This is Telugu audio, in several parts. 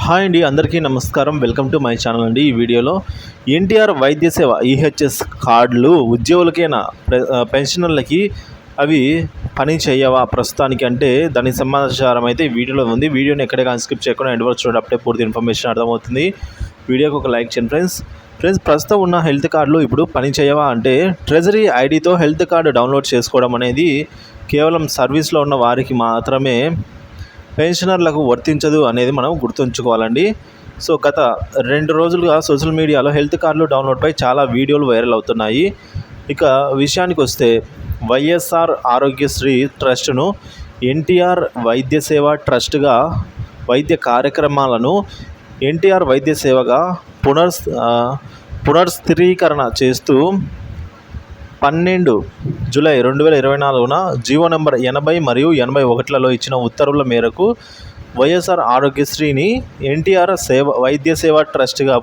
హాయ్ అండి, అందరికీ నమస్కారం. వెల్కమ్ టు మై ఛానల్ అండి. ఈ వీడియోలో ఎన్టీఆర్ వైద్య సేవ ఈహెచ్ఎస్ కార్డులు ఉద్యోగులకైనా పెన్షనర్లకి అవి పని చేయవా ప్రస్తుతానికి అంటే దానికి సమాచారం అయితే ఈ వీడియోలో ఉంది. వీడియోని ఎక్కడే స్కిప్ చేయకుండా ఎండ్ వరకు చూడండి, అప్పుడే పూర్తి ఇన్ఫర్మేషన్ అర్థమవుతుంది. వీడియోకి ఒక లైక్ చేయండి ఫ్రెండ్స్. ప్రస్తుతం ఉన్న హెల్త్ కార్డులు ఇప్పుడు పని చేయవా అంటే ట్రెజరీ ఐడితో హెల్త్ కార్డు డౌన్లోడ్ చేసుకోవడం అనేది కేవలం సర్వీస్లో ఉన్న వారికి మాత్రమే, పెన్షనర్లకు వర్తించదు అనేది మనం గుర్తుంచుకోవాలండి. సో గత 2 రోజులుగా సోషల్ మీడియాలో హెల్త్ కార్డులు డౌన్లోడ్పై చాలా వీడియోలు వైరల్ అవుతున్నాయి. ఇక విషయానికి వస్తే వైఎస్ఆర్ ఆరోగ్యశ్రీ ట్రస్ట్ను ఎన్టీఆర్ వైద్య సేవ ట్రస్ట్గా వైద్య కార్యక్రమాలను ఎన్టీఆర్ వైద్య సేవగా పునర్స్థిరీకరణ చేస్తూ 12 జూలై 2024 జీవో నెంబర్ 80 మరియు 81లలో ఇచ్చిన ఉత్తర్వుల మేరకు వైఎస్ఆర్ ఆరోగ్యశ్రీని ఎన్టీఆర్ వైద్య సేవ ట్రస్ట్గా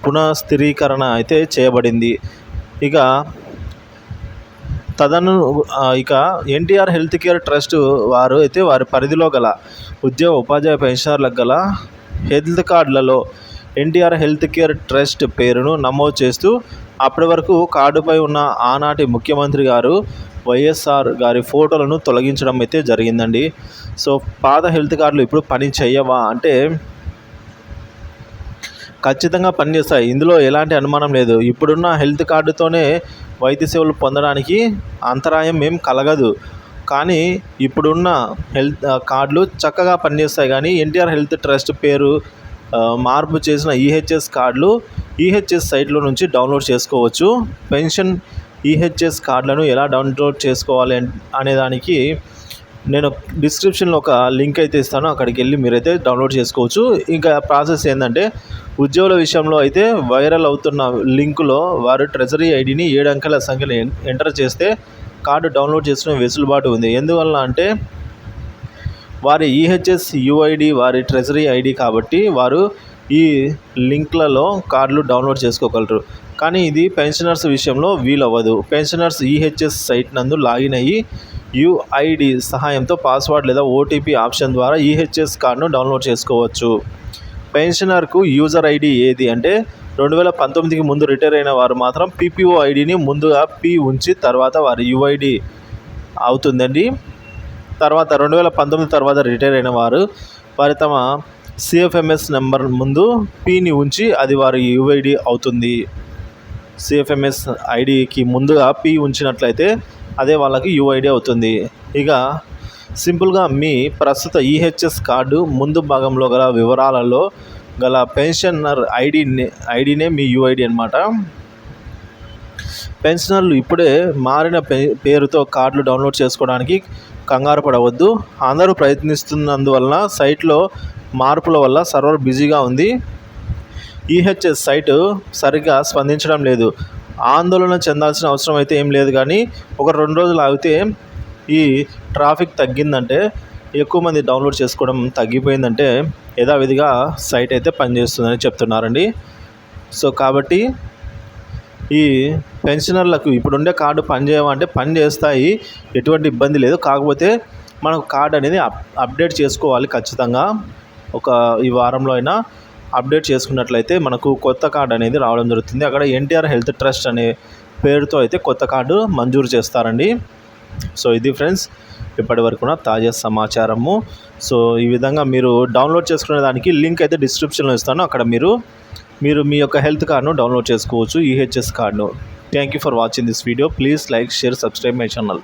పునఃస్థిరీకరణ అయితే చేయబడింది. ఇక ఎన్టీఆర్ హెల్త్ కేర్ ట్రస్ట్ వారు అయితే వారి పరిధిలో గల ఉద్యోగ ఉపాధ్యాయ పెన్షనర్లకు గల హెల్త్ కార్డులలో ఎన్టీఆర్ హెల్త్ కేర్ ట్రస్ట్ పేరును నమోదు చేస్తూ అప్పటి వరకు కార్డుపై ఉన్న ఆనాటి ముఖ్యమంత్రి గారు వైఎస్ఆర్ గారి ఫోటోలను తొలగించడం అయితే జరిగిందండి. సో పాత హెల్త్ కార్డులు ఇప్పుడు పని చేయవా అంటే ఖచ్చితంగా పనిచేస్తాయి, ఇందులో ఎలాంటి అనుమానం లేదు. ఇప్పుడున్న హెల్త్ కార్డుతోనే వైద్య సేవలు పొందడానికి అంతరాయం ఏం కలగదు. కానీ ఇప్పుడున్న హెల్త్ కార్డులు చక్కగా పనిచేస్తాయి. కానీ ఎన్టీఆర్ హెల్త్ ట్రస్ట్ పేరు మార్పు చేసిన ఈహెచ్ఎస్ కార్డులు ఈహెచ్ఎస్ సైట్లో నుంచి డౌన్లోడ్ చేసుకోవచ్చు. పెన్షన్ ఈహెచ్ఎస్ కార్డులను ఎలా డౌన్లోడ్ చేసుకోవాలి అనేదానికి నేను డిస్క్రిప్షన్లో ఒక లింక్ అయితే ఇస్తాను, అక్కడికి వెళ్ళి మీరైతే డౌన్లోడ్ చేసుకోవచ్చు. ఇంకా ప్రాసెస్ ఏంటంటే ఉద్యోగుల విషయంలో అయితే వైరల్ అవుతున్న లింకులో వారు ట్రెజరీ ఐడిని 7 అంకెల సంఖ్యను ఎంటర్ చేస్తే కార్డు డౌన్లోడ్ చేసుకునే వెసులుబాటు ఉంది. ఎందువల్ల అంటే వారి ఈహెచ్ఎస్ యుఐడి వారి ట్రెజరీ ఐడి కాబట్టి వారు ఈ లింక్లలో కార్డులు డౌన్లోడ్ చేసుకోగలరు. కానీ ఇది పెన్షనర్స్ విషయంలో వీలవ్వదు. పెన్షనర్స్ ఈహెచ్ఎస్ సైట్ నందు లాగిన్ అయ్యి యుఐడి సహాయంతో పాస్వర్డ్ లేదా ఓటీపీ ఆప్షన్ ద్వారా ఈహెచ్ఎస్ కార్డును డౌన్లోడ్ చేసుకోవచ్చు. పెన్షనర్కు యూజర్ ఐడి ఏది అంటే 2019కి ముందు రిటైర్ అయిన వారు మాత్రం పీపీఓ ఐడిని ముందుగా పి ఉంచి తర్వాత వారి యుఐడి అవుతుందండి. తర్వాత 2019 తర్వాత రిటైర్ అయిన వారు తమ సిఎఫ్ఎంఎస్ నెంబర్ ముందు పిని ఉంచి అది వారి యుఐడి అవుతుంది. సిఎఫ్ఎంఎస్ ఐడికి ముందుగా పి ఉంచినట్లయితే అదే వాళ్ళకి యుఐడి అవుతుంది. ఇక సింపుల్గా మీ ప్రస్తుత ఈహెచ్ఎస్ కార్డు ముందు భాగంలో గల వివరాలలో గల పెన్షనర్ ఐడినే మీ యుఐడి అన్నమాట. పెన్షనర్లు ఇప్పుడే మారిన పేరుతో కార్డులు డౌన్లోడ్ చేసుకోవడానికి కంగారు పడవద్దు. అందరూ ప్రయత్నిస్తున్నందువలన సైట్లో మార్పుల వల్ల సర్వర్ బిజీగా ఉంది. ఈహెచ్ఎస్ సైటు సరిగ్గా స్పందించడం లేదు. ఆందోళన చెందాల్సిన అవసరం అయితే ఏం లేదు. కానీ ఒక 2 రోజులు ఆగితే ఈ ట్రాఫిక్ తగ్గిందంటే, ఎక్కువ మంది డౌన్లోడ్ చేసుకోవడం తగ్గిపోయిందంటే యథావిధిగా సైట్ అయితే పనిచేస్తుందని చెప్తున్నారండి. సో కాబట్టి ఈ పెన్షనర్లకు ఇప్పుడుండే కార్డు పనిచేయమంటే పని చేస్తాయి, ఎటువంటి ఇబ్బంది లేదు. కాకపోతే మనకు కార్డు అనేది అప్డేట్ చేసుకోవాలి ఖచ్చితంగా. ఈ వారంలో అయినా అప్డేట్ చేసుకున్నట్లయితే మనకు కొత్త కార్డు అనేది రావడం జరుగుతుంది. అక్కడ ఎన్టీఆర్ హెల్త్ ట్రస్ట్ అనే పేరుతో అయితే కొత్త కార్డు మంజూరు చేస్తారండి. సో ఇది ఫ్రెండ్స్ ఇప్పటి వరకు తాజా సమాచారము. సో ఈ విధంగా మీరు డౌన్లోడ్ చేసుకునే దానికి లింక్ అయితే డిస్క్రిప్షన్లో ఇస్తాను, అక్కడ మీరు మీ యొక్క హెల్త్ కార్డును డౌన్లోడ్ చేసుకోవచ్చు, ఈహెచ్ఎస్ కార్డును. Thank you for watching this video. Please like, share, subscribe my channel.